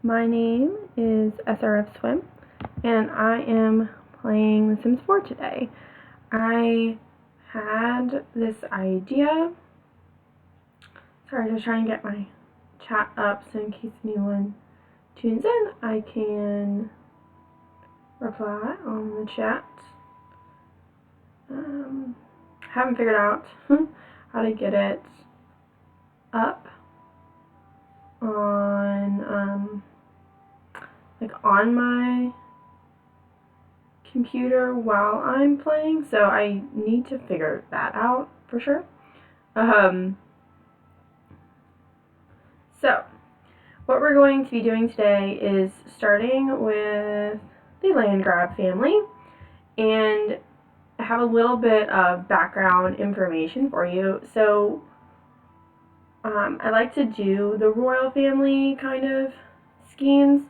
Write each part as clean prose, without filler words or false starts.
My name is SRF Swim, and I am playing The Sims 4 today. I had this idea. Sorry, just trying to get my chat up so in case anyone tunes in, I can reply on the chat. Haven't figured out how to get it up on on my computer while I'm playing, so I need to figure that out for sure. So what we're going to be doing today is starting with the Landgraab family, and I have a little bit of background information for you. So I like to do the royal family kind of schemes,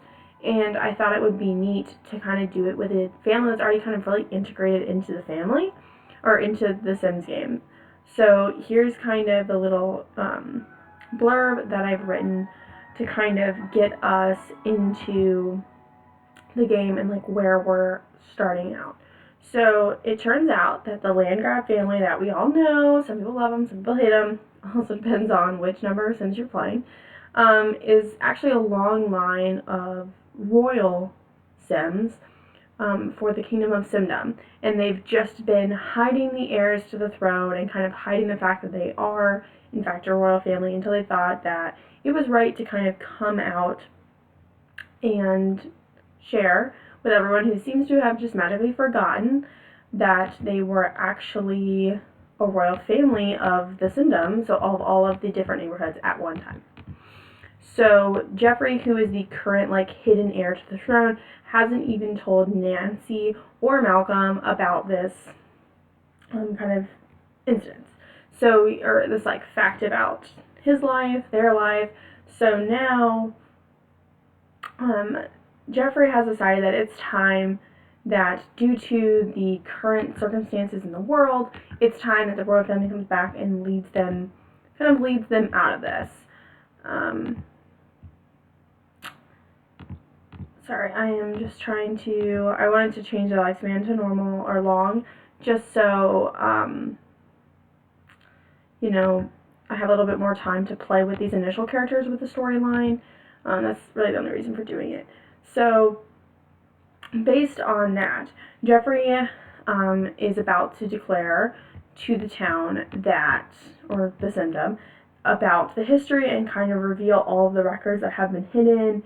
and I thought it would be neat to kind of do it with a family that's already kind of really integrated into the family or into the Sims game. So here's kind of the little blurb that I've written to kind of get us into the game and like where we're starting out. So it turns out that the Landgraab family that we all know, some people love them, some people hate them, also depends on which number of Sims you're playing, is actually a long line of royal Sims for the Kingdom of Simdom. And they've just been hiding the heirs to the throne and kind of hiding the fact that they are, in fact, a royal family until they thought that it was right to kind of come out and share with everyone who seems to have just magically forgotten that they were actually a royal family of the Simdom, so of all of the different neighborhoods at one time. So Jeffrey, who is the current like hidden heir to the throne, hasn't even told Nancy or Malcolm about this kind of incident. So, or this like fact about his life, their life. So now Jeffrey has decided that it's time that, due to the current circumstances in the world, it's time that the royal family comes back and leads them out of this. Sorry, I am just trying to, I wanted to change the lifespan to normal or long, just so, I have a little bit more time to play with these initial characters with the storyline. That's really the only reason for doing it. So, based on that, Jeffrey is about to declare to the town that, or the Simdom, about the history and kind of reveal all of the records that have been hidden.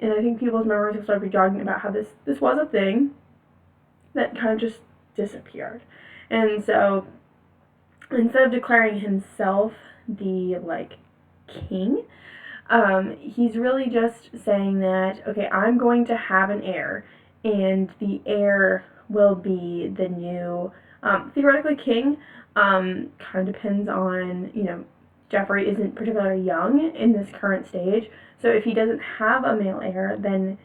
And I think people's memories will start jogging about how this was a thing that kind of just disappeared. And so, instead of declaring himself the, king, he's really just saying that, okay, I'm going to have an heir, and the heir will be the new, theoretically king. Kind of depends on, Jeffrey isn't particularly young in this current stage, so if he doesn't have a male heir, then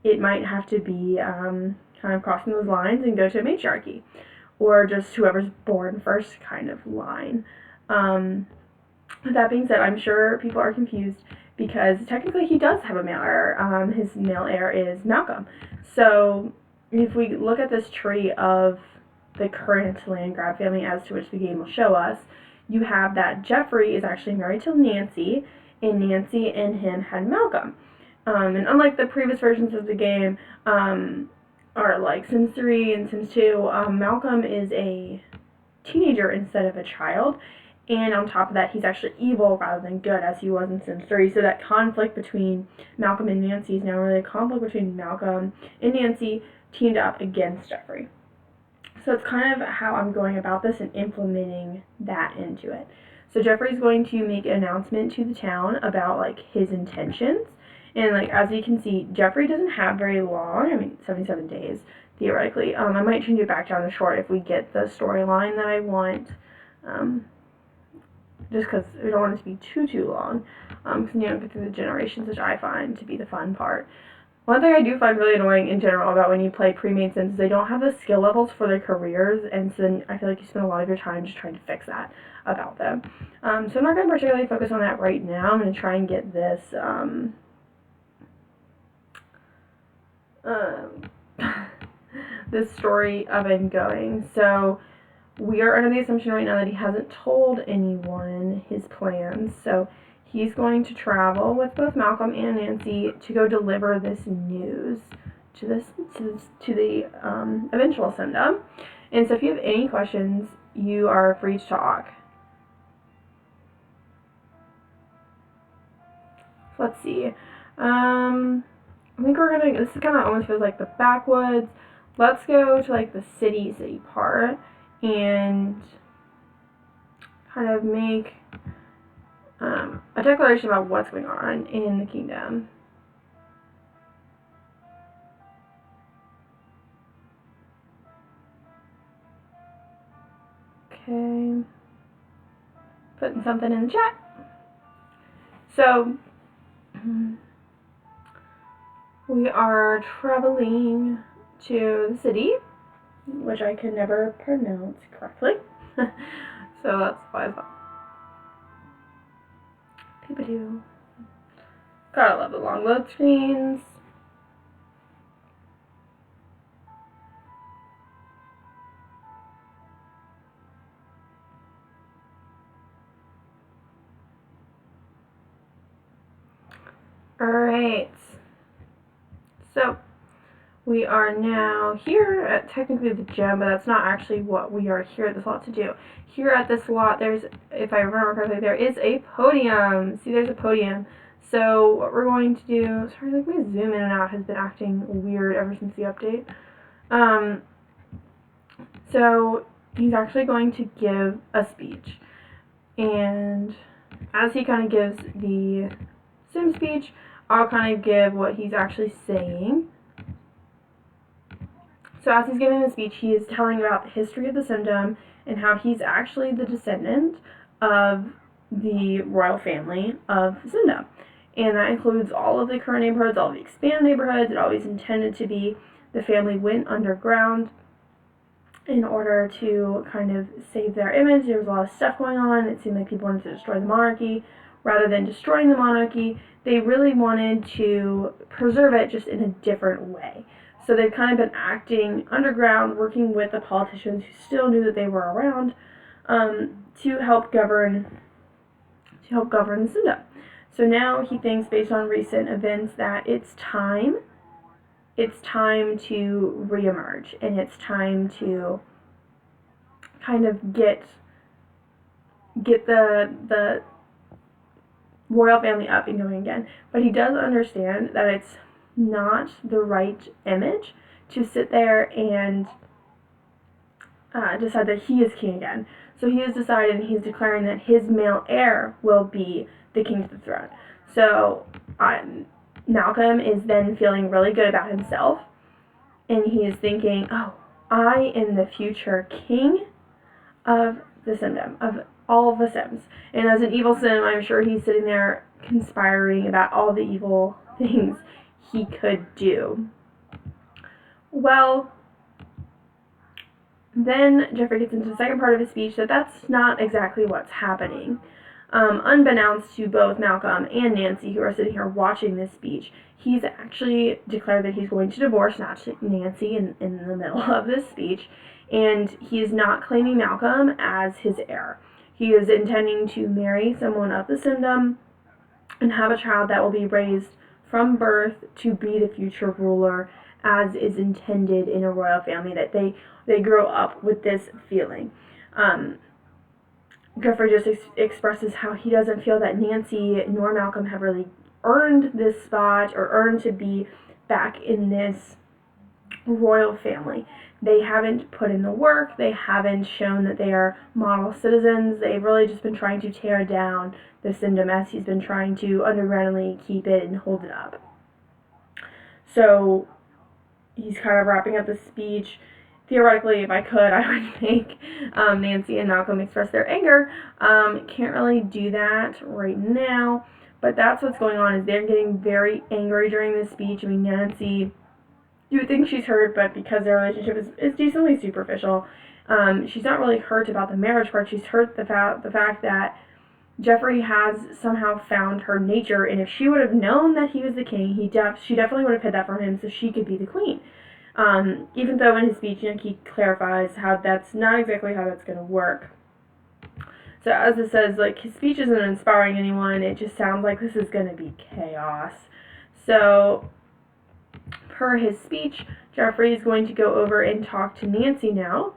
it might have to be kind of crossing those lines and go to a matriarchy, or just whoever's born first kind of line. That being said, I'm sure people are confused because technically he does have a male heir. His male heir is Malcolm. So if we look at this tree of the current Landgraab family as to which the game will show us, you have that Jeffrey is actually married to Nancy, and Nancy and him had Malcolm. And unlike the previous versions of the game, or like Sims 3 and Sims 2, Malcolm is a teenager instead of a child. And on top of that, he's actually evil rather than good, as he was in Sims 3. So that conflict between Malcolm and Nancy is now really a conflict between Malcolm and Nancy teamed up against Jeffrey. So it's kind of how I'm going about this and implementing that into it. So Jeffrey's going to make an announcement to the town about his intentions. And as you can see, Jeffrey doesn't have very long, 77 days, theoretically. I might change it back down to short if we get the storyline that I want. Just because we don't want it to be too long, because get through the generations, which I find to be the fun part. One thing I do find really annoying in general about when you play pre-made Sims is they don't have the skill levels for their careers, and so then I feel like you spend a lot of your time just trying to fix that about them. So I'm not going to particularly focus on that right now. I'm going to try and get this um, this story of him going. So we are under the assumption right now that he hasn't told anyone his plans. So he's going to travel with both Malcolm and Nancy to go deliver this news to the eventual send-up. And so if you have any questions, you are free to talk. Let's see. I think we're gonna. This kind of almost feels like the backwoods. Let's go to like the city part and kind of make a declaration about what's going on in the kingdom. Okay. Putting something in the chat. So, we are traveling to the city, which I can never pronounce correctly. So that's why I thought. Peep-a-doo. Gotta love the long load screens. Alright, so we are now here at technically the gym, but that's not actually what we are here at this lot to do. Here at this lot, there's, if I remember correctly, there is a podium. See, there's a podium. So what we're going to do, sorry, like my zoom in and out has been acting weird ever since the update. So he's actually going to give a speech. And as he kind of gives the sim speech, I'll kind of give what he's actually saying. So as he's giving the speech, he is telling about the history of the Simdom and how he's actually the descendant of the royal family of Simdom. And that includes all of the current neighborhoods, all of the expanded neighborhoods. It always intended to be the family went underground in order to kind of save their image. There was a lot of stuff going on. It seemed like people wanted to destroy the monarchy. Rather than destroying the monarchy, they really wanted to preserve it just in a different way. So they've kind of been acting underground, working with the politicians who still knew that they were around, to help govern the Simdom. So now he thinks, based on recent events, that it's time to reemerge, and it's time to kind of get the royal family up and going again. But he does understand that it's not the right image to sit there and decide that he is king again. So he has decided, and he's declaring that his male heir will be the king to the throne. So Malcolm is then feeling really good about himself, and he is thinking, oh, I am the future king of the Simdom, of all of the Sims. And as an evil Sim, I'm sure he's sitting there conspiring about all the evil things he could do. Well, then Jeffrey gets into the second part of his speech that that's not exactly what's happening. Unbeknownst to both Malcolm and Nancy, who are sitting here watching this speech, he's actually declared that he's going to divorce Nancy in the middle of this speech, and he is not claiming Malcolm as his heir. He is intending to marry someone of the Simdom and have a child that will be raised from birth to be the future ruler, as is intended in a royal family, that they grow up with this feeling. Jeffrey just expresses how he doesn't feel that Nancy nor Malcolm have really earned this spot or earned to be back in this royal family. They haven't put in the work. They haven't shown that they are model citizens. They've really just been trying to tear down the Simdom as he's been trying to undergroundly keep it and hold it up. So he's kind of wrapping up the speech. Theoretically, if I could, I would make Nancy and Malcolm express their anger. Can't really do that right now, but that's what's going on, is they're getting very angry during this speech. I mean, Nancy, you would think she's hurt, but because their relationship is decently superficial, she's not really hurt about the marriage part. She's hurt the fact that Jeffrey has somehow found her nature, and if she would have known that he was the king, she definitely would have hid that from him so she could be the queen. Even though in his speech, he clarifies how that's not exactly how that's going to work. So as it says, like, his speech isn't inspiring anyone. It just sounds like this is going to be chaos. So per his speech, Jeffrey is going to go over and talk to Nancy now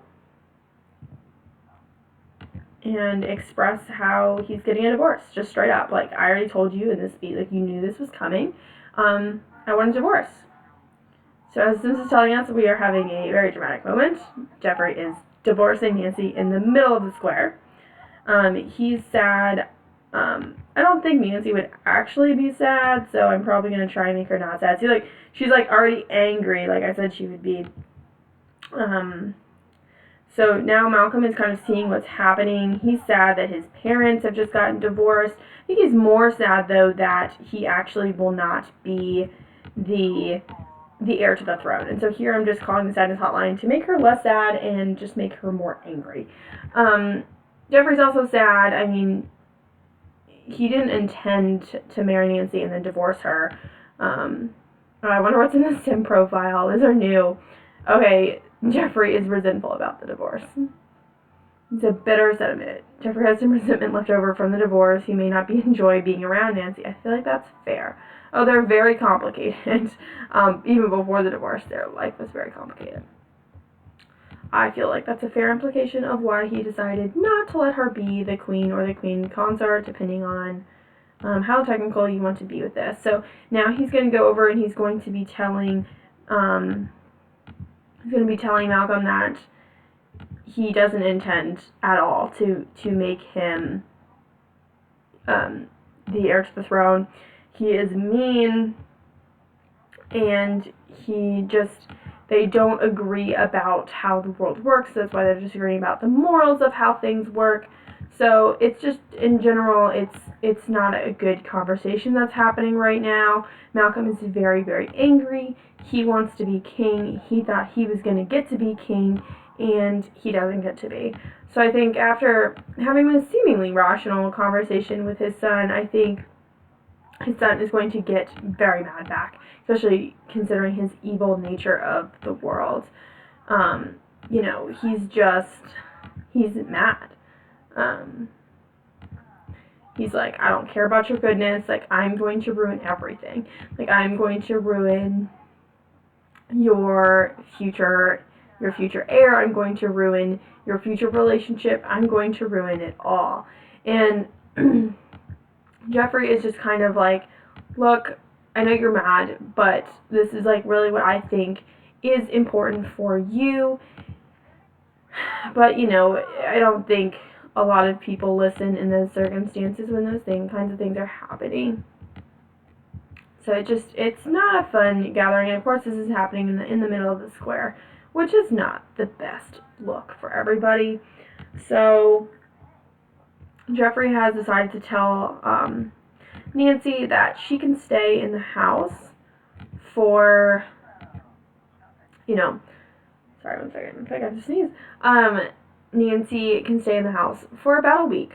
and express how he's getting a divorce, just straight up. Like, I already told you in this speech, like, you knew this was coming. I want a divorce. So as this is telling us, we are having a very dramatic moment. Jeffrey is divorcing Nancy in the middle of the square. He's sad. I don't think Nancy would actually be sad, so I'm probably going to try and make her not sad. See, like, she's, like, already angry, like I said she would be. So now Malcolm is kind of seeing what's happening. He's sad that his parents have just gotten divorced. I think he's more sad, though, that he actually will not be the heir to the throne. And so here I'm just calling the sadness hotline to make her less sad and just make her more angry. Jeffrey's also sad. I mean, he didn't intend to marry Nancy and then divorce her. I wonder what's in the sim profile. These are new. Okay, Jeffrey is resentful about the divorce. It's a bitter sentiment. Jeffrey has some resentment left over from the divorce. He may not enjoy being around Nancy. I feel like that's fair. Oh, they're very complicated. Even before the divorce, their life was very complicated. I feel like that's a fair implication of why he decided not to let her be the queen or the queen consort, depending on how technical you want to be with this. So now he's going to go over and he's going to be telling Malcolm that he doesn't intend at all to make him the heir to the throne. He is mean, and they don't agree about how the world works. That's why they're disagreeing about the morals of how things work. So it's just, in general, it's not a good conversation that's happening right now. Malcolm is very, very angry. He wants to be king. He thought he was going to get to be king, and he doesn't get to be. So I think after having this seemingly rational conversation with his son, I think his son is going to get very mad back, especially considering his evil nature of the world. He's mad. He's like, I don't care about your goodness. Like, I'm going to ruin everything. Like, I'm going to ruin your future heir. I'm going to ruin your future relationship. I'm going to ruin it all. And Jeffrey is just kind of like, look, I know you're mad, but this is like really what I think is important for you. But, I don't think a lot of people listen in those circumstances when those kinds of things are happening. So it's not a fun gathering. And of course, this is happening in the middle of the square, which is not the best look for everybody. So Jeffrey has decided to tell Nancy that she can stay in the house for, sorry, one second, I think I have to sneeze. Nancy can stay in the house for about a week,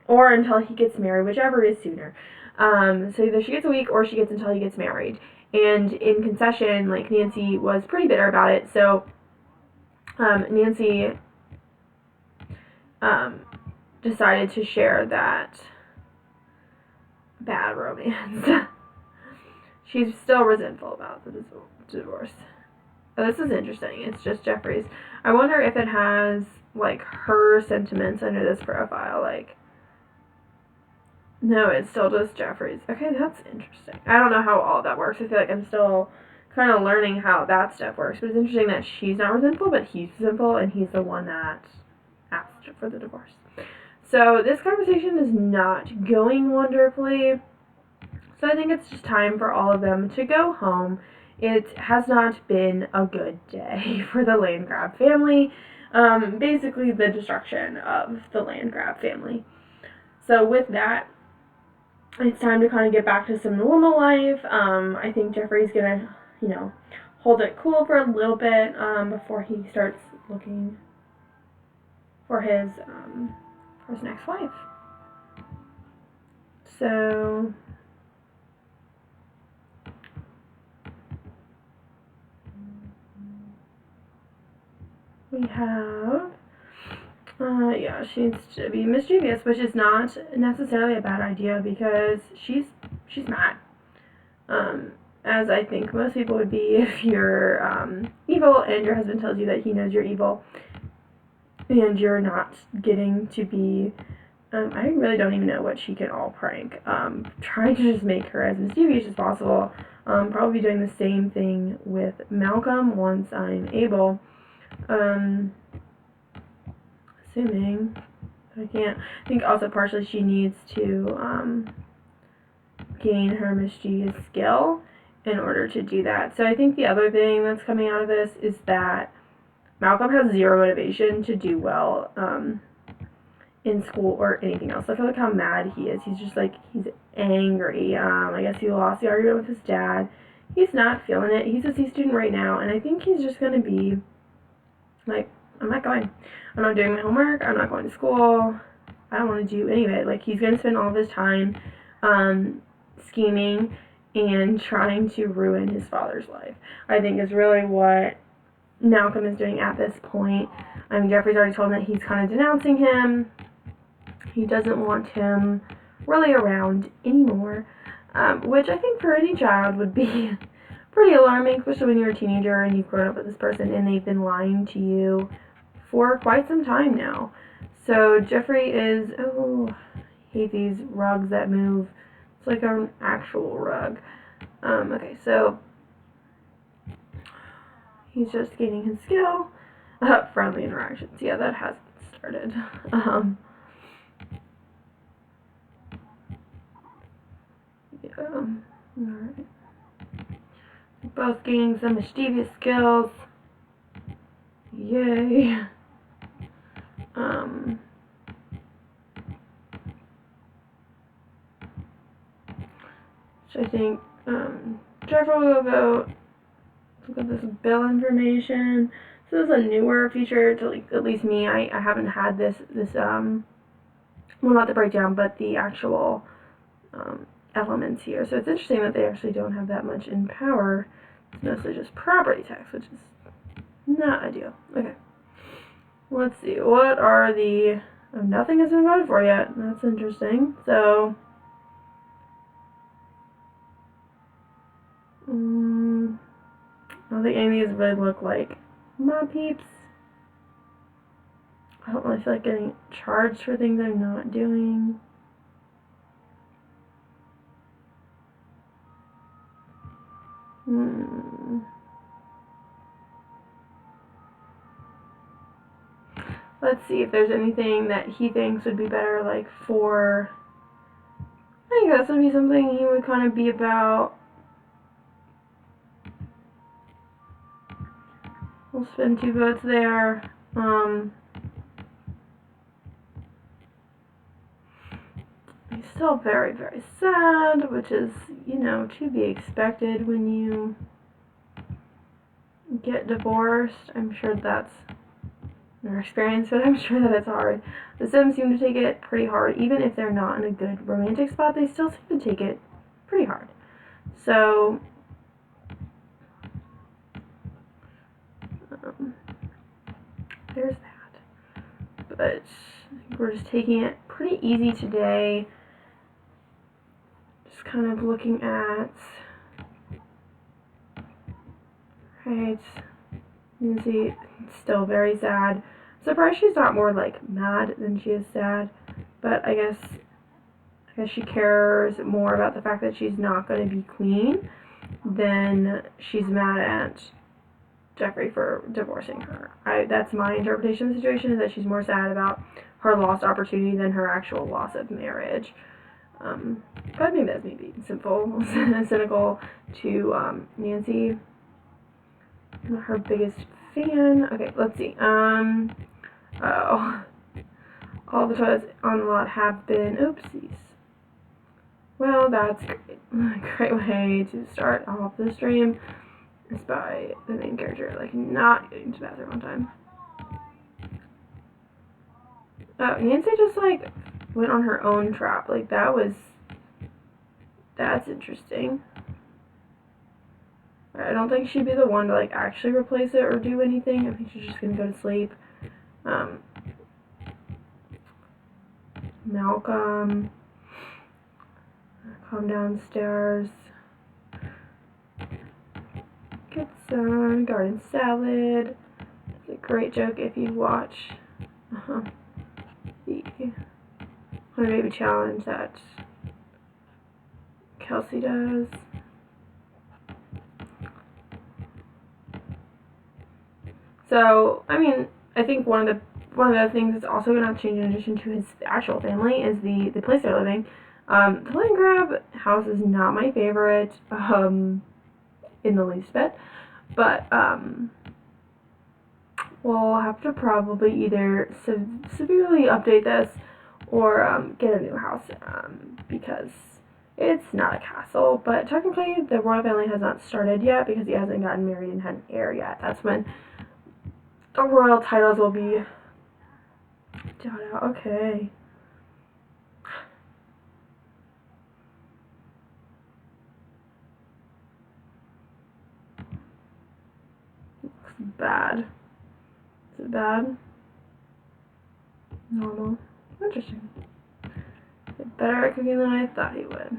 or until he gets married, whichever is sooner. So either she gets a week or she gets until he gets married. And in concession, like, Nancy was pretty bitter about it, so Nancy decided to share that bad romance. She's still resentful about the divorce. Oh, this is interesting. It's just Jeffrey's. I wonder if it has, like, her sentiments under this profile. Like, no, it's still just Jeffrey's. Okay, that's interesting. I don't know how all that works. I feel like I'm still kind of learning how that stuff works. But it's interesting that she's not resentful, but he's resentful, and he's the one that asked for the divorce. So this conversation is not going wonderfully. So I think it's just time for all of them to go home. It has not been a good day for the Landgraab family. Basically the destruction of the Landgraab family. So with that, it's time to kind of get back to some normal life. I think Jeffrey's gonna, hold it cool for a little bit before he starts looking for his next wife. So we have, yeah, she needs to be mischievous, which is not necessarily a bad idea because she's mad. As I think most people would be if you're evil and your husband tells you that he knows you're evil and you're not getting to be, I really don't even know what she can all prank. Trying to just make her as mischievous as possible. Probably doing the same thing with Malcolm once I'm able. Assuming I can't. I think also partially she needs to gain her mischievous skill in order to do that. So I think the other thing that's coming out of this is that Malcolm has zero motivation to do well in school or anything else. I feel like how mad he is. He's just like, he's angry. I guess he lost the argument with his dad. He's not feeling it. He's a C student right now, and I think he's just going to be like, I'm not going. I'm not doing my homework. I'm not going to school. I don't want to do any of it. Like, he's going to spend all of his time scheming and trying to ruin his father's life, I think is really what Malcolm is doing at this point. Jeffrey's already told him that he's kind of denouncing him. He doesn't want him really around anymore, which I think for any child would be pretty alarming, especially when you're a teenager and you've grown up with this person and they've been lying to you for quite some time now. So Jeffrey is, I hate these rugs that move. It's like an actual rug. Okay, so he's just gaining his skill. Friendly interactions. Yeah, that hasn't started. Yeah. Alright. Both gaining some mischievous skills. Yay. So I think Jeffrey will go look at this bill information. So this is a newer feature to at least me. I haven't had this well, not the breakdown, but the actual elements here. So it's interesting that they actually don't have that much in power. It's mostly just property tax, which is not ideal. Okay. Let's see. What are the... Oh, nothing has been voted for yet. That's interesting. So... I don't think any of these really look like my peeps. I don't really feel like getting charged for things I'm not doing. Let's see if there's anything that he thinks would be better, like for... I think that's going to be something he would kind of be about. We'll spend 2 votes there. He's still very, very sad, which is, you know, to be expected when you get divorced. I'm sure that's their experience, but I'm sure that it's hard. The Sims seem to take it pretty hard. Even if they're not in a good romantic spot, they still seem to take it pretty hard. So, there's that. But we're just taking it pretty easy today. Just kind of looking at, right, you can see it's still very sad. Surprised she's not more like mad than she is sad, but I guess she cares more about the fact that she's not going to be queen than she's mad at Jeffrey for divorcing her. That's my interpretation of the situation, is that she's more sad about her lost opportunity than her actual loss of marriage. But maybe that's maybe cynical to Nancy. I'm not her biggest fan. Okay, let's see. Oh. All the toilets on the lot have been oopsies. Well, that's great. A great way to start off the stream is by the main character, like, not getting to the bathroom on time. Oh, Nancy just, like, went on her own trap. Like, that was That's interesting. I don't think she'd be the one to, like, actually replace it or do anything. I think she's just gonna go to sleep. Malcolm, come downstairs, get some garden salad. It's a great joke if you watch the Hunter Baby Challenge that Kelsey does. So, I mean, I think one of the things that's also going to change in addition to his actual family is the place they're living. The Landgraab house is not my favorite in the least bit, but we'll have to probably either severely update this or get a new house because it's not a castle. But technically, the royal family has not started yet because he hasn't gotten married and had an heir yet. That's when the royal titles will be done out. Okay. Looks bad. Is it bad? Normal. Interesting. Get better at cooking than I thought he would.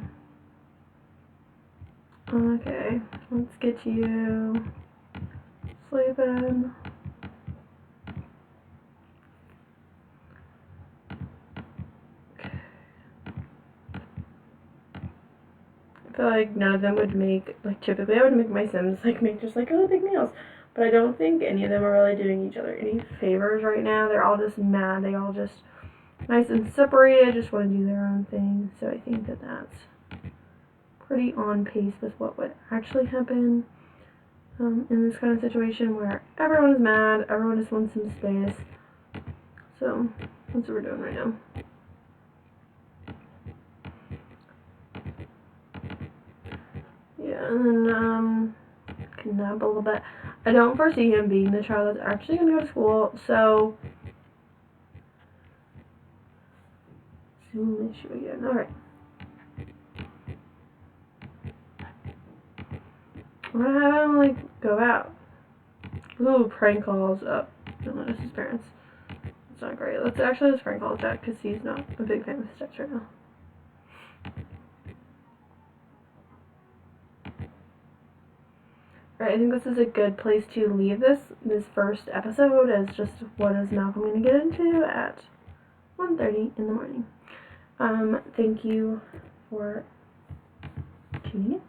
Okay, let's get you sleeping. I feel like none of them would make, like, typically I would make my Sims, like, make just, like, really big meals. But I don't think any of them are really doing each other any favors right now. They're all just mad. They all just nice and separated, just want to do their own thing. So I think that that's pretty on pace with what would actually happen in this kind of situation where everyone is mad, everyone just wants some space. So that's what we're doing right now. Yeah, and then can nap a little bit. I don't foresee him being the child that's actually going to go to school, so Zoom issue again. Alright. I'm gonna have him, like, go out. Ooh, prank calls up. Don't notice his parents. It's not great. Let's actually prank call Jack because he's not a big fan of steps right now. Alright, I think this is a good place to leave this first episode as just what is Malcolm going to get into at 1:30 in the morning. Thank you for tuning in.